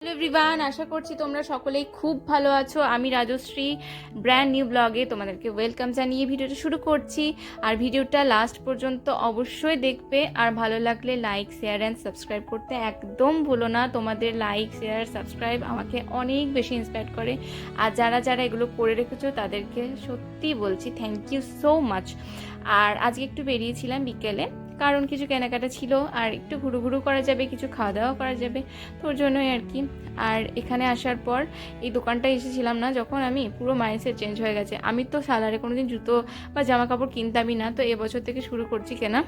Hello everyone, আশা করছি তোমরা সকলেই খুব ভালো আছো। আমি রাজশ্রী ব্র্যান্ড নিউ ব্লগে তোমাদেরকে ওয়েলকাম জানিয়ে ভিডিওটা শুরু করছি। আর ভিডিওটা লাস্ট পর্যন্ত অবশ্যই দেখবে, আর ভালো লাগলে লাইক শেয়ার অ্যান্ড সাবস্ক্রাইব করতে একদম ভুলো না। তোমাদের লাইক শেয়ার সাবস্ক্রাইব আমাকে অনেক বেশি ইন্সপায়ার করে, আর যারা যারা এগুলো করে রেখেছো তাদেরকে সত্যি বলছি থ্যাংক ইউ সো মাচ। আর আজকে একটু বেরিয়েছিলাম বিকেলে, কারণ কিছু কেনাকাটা ছিল আর একটু ঘুরু ঘুরু করা যাবে, কিছু খাওয়া দাওয়া করা যাবে, তোর জন্যই আর কি। আর এখানে আসার পর এই দোকানটা এসেছিলাম না যখন, আমি পুরো মাইন্ডসেট চেঞ্জ হয়ে গেছে। আমি তো সালারে কোনোদিন জুতো বা জামা কাপড় কিনতামই না, তো এবছর থেকে শুরু করছি কেনা।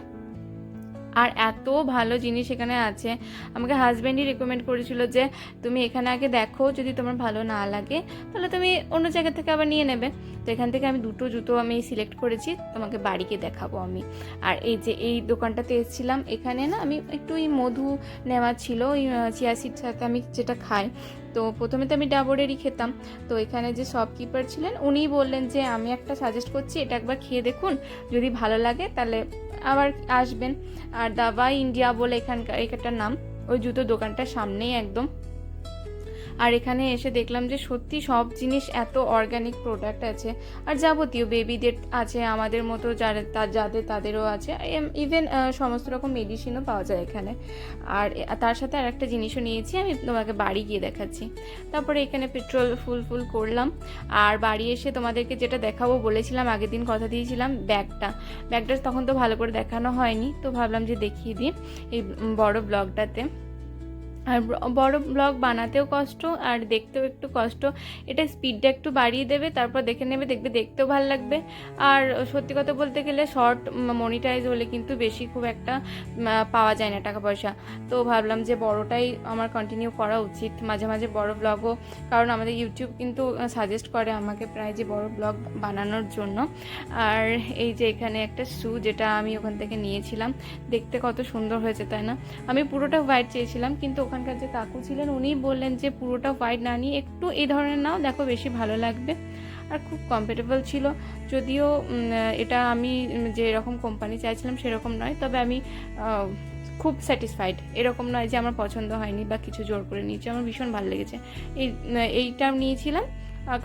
আর এত ভালো জিনিস এখানে আছে। আমাকে হাজব্যান্ডই রেকমেন্ড করেছিল যে তুমি এখানে আগে দেখো, যদি তোমার ভালো না লাগে তাহলে তুমি অন্য জায়গা থেকে আবার নিয়ে নেবে। তো এখান থেকে আমি দুটো জুতো আমি সিলেক্ট করেছি, তোমাকে বাড়িকে দেখাবো আমি। আর এই যে এই দোকানটাতে এসেছিলাম, এখানে না আমি একটু এই মধু নেওয়া ছিল, ওই চিয়া সিড সাথে আমি যেটা খাই। তো প্রথমে তো আমি ডাবরেরই খেতাম, তো এখানে যে শপকিপার ছিলেন উনিই বললেন যে আমি একটা সাজেস্ট করছি, এটা একবার খেয়ে দেখুন, যদি ভালো লাগে তাহলে আবার আসবেন। আর দাবাই ইন্ডিয়া বলে এখানকার এখানটার নাম, ওই জুতো দোকানটার সামনেই একদম। আর এখানে এসে দেখলাম যে সত্যি সব জিনিস এত অর্গানিক প্রোডাক্ট আছে, আর যাবতীয় বেবিদের আছে, আমাদের মতো যারা যাদের তাদেরও আছে, ইভেন সমস্ত রকম মেডিসিনও পাওয়া যায় এখানে। আর তার সাথে আর একটা জিনিসও নিয়েছি, আমি তোমাকে বাড়ি গিয়ে দেখাচ্ছি। তারপরে এখানে পেট্রোল ফুল করলাম। আর বাড়ি এসে তোমাদেরকে যেটা দেখাবো বলেছিলাম, আগের দিন কথা দিয়েছিলাম, ব্যাগটা তখন তো ভালো করে দেখানো হয়নি, তো ভাবলাম যে দেখিয়ে দিই এই বড় ব্লগটাতে। আর বড় ব্লগ বানাতেও কষ্ট আর দেখতেও একটু কষ্ট, এটা স্পিডটা একটু বাড়িয়ে দেবে, তারপর দেখে নেবে, দেখবে দেখতেও ভালো লাগবে। আর সত্যি কথা বলতে গেলে শর্ট মনিটাইজ হলে কিন্তু বেশি খুব একটা পাওয়া যায় না টাকা পয়সা, তো ভাবলাম যে বড়টাই আমার কন্টিনিউ করা উচিত, মাঝে মাঝে বড় ব্লগও, কারণ আমাদের ইউটিউব কিন্তু সাজেস্ট করে আমাকে প্রায় যে বড় ব্লগ বানানোর জন্য। আর এই যে এখানে একটা শু, যেটা আমি ওখান থেকে নিয়েছিলাম, দেখতে কত সুন্দর হয়েছে তাই না। আমি পুরোটা হোয়াইট চেয়েছিলাম, কিন্তু ওখানকার যে কাকু ছিলেন উনিই বললেন যে পুরোটা হোয়াইট না নিয়ে একটু এই ধরনের নাও, দেখো বেশি ভালো লাগবে। আর খুব কমফোর্টেবল ছিল, যদিও এটা আমি যে এরকম কোম্পানি চাইছিলাম সেরকম নয়, তবে আমি খুব স্যাটিসফাইড। এরকম নয় যে আমার পছন্দ হয়নি বা কিছু জোর করে নিয়েছি, আমার ভীষণ ভালো লেগেছে। এইটা নিয়েছিলাম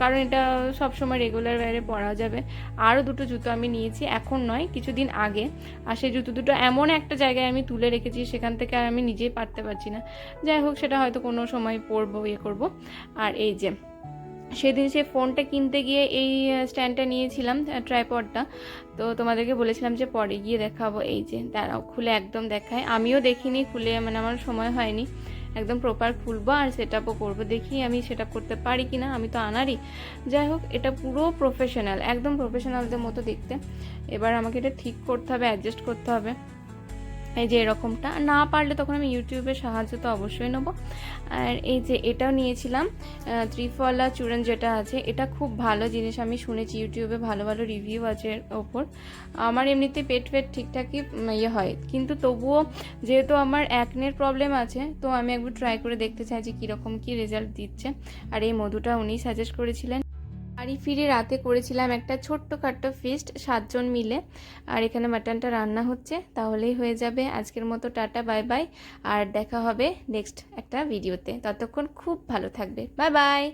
কারণ এটা সবসময় রেগুলার ওয়্যারে পরা যাবে। আরও দুটো জুতো আমি নিয়েছি, এখন নয় কিছুদিন আগে। আর সেই জুতো দুটো এমন একটা জায়গায় আমি তুলে রেখেছি, সেখান থেকে আর আমি নিজেই পারতে পারছি না। যাই হোক, সেটা হয়তো কোনো সময় পরবো, করবো। আর এই যে সেদিন সে ফোনটা কিনতে গিয়ে এই স্ট্যান্ডটা নিয়েছিলাম, ট্রাইপডটা, তো তোমাদেরকে বলেছিলাম যে পরে গিয়ে দেখাবো। এই যে দাঁড়াও, খুলে একদম দেখায়, আমিও দেখিনি খুলে, মানে আমার সময় হয়নি, একদম প্রপার খুলবো আর সেট আপও করবো, দেখি আমি সেট আপ করতে পারি কিনা, আমি তো আনারই। যাই হোক, এটা পুরো প্রফেশনাল, একদম প্রফেশনালদের মতো দেখতে। এবার আমাকে এটা ঠিক করতে হবে, অ্যাডজাস্ট করতে হবে। এই যে এরকমটা না পারলে তখন আমি ইউটিউবের সাহায্য তো অবশ্যই নেবো। আর এই যে এটাও নিয়েছিলাম, ত্রিফলা চূড়ন যেটা আছে, এটা খুব ভালো জিনিস, আমি শুনেছি ইউটিউবে ভালো ভালো রিভিউ আছে এর ওপর। আমার এমনিতে পেট ঠিকঠাকই হয়, কিন্তু তবুও যেহেতু আমার অ্যাকনের প্রবলেম আছে, তো আমি একবার ট্রাই করে দেখতে চাই যে কীরকম কী রেজাল্ট দিচ্ছে। আর এই মধুটা উনি সাজেস্ট করেছিলেন। বাড়ি ফিরে রাতে করেছিলাম একটা ছোট্টখাট্টো ফিস্ট 7 জন মিলে, আর এখানে মাটনটা রান্না হচ্ছে, তাহলেই হয়ে যাবে। আজকের মতো টাটা বাই বাই, আর দেখা হবে নেক্সট একটা ভিডিওতে, ততক্ষণ খুব ভালো থাকবে, বাই বাই।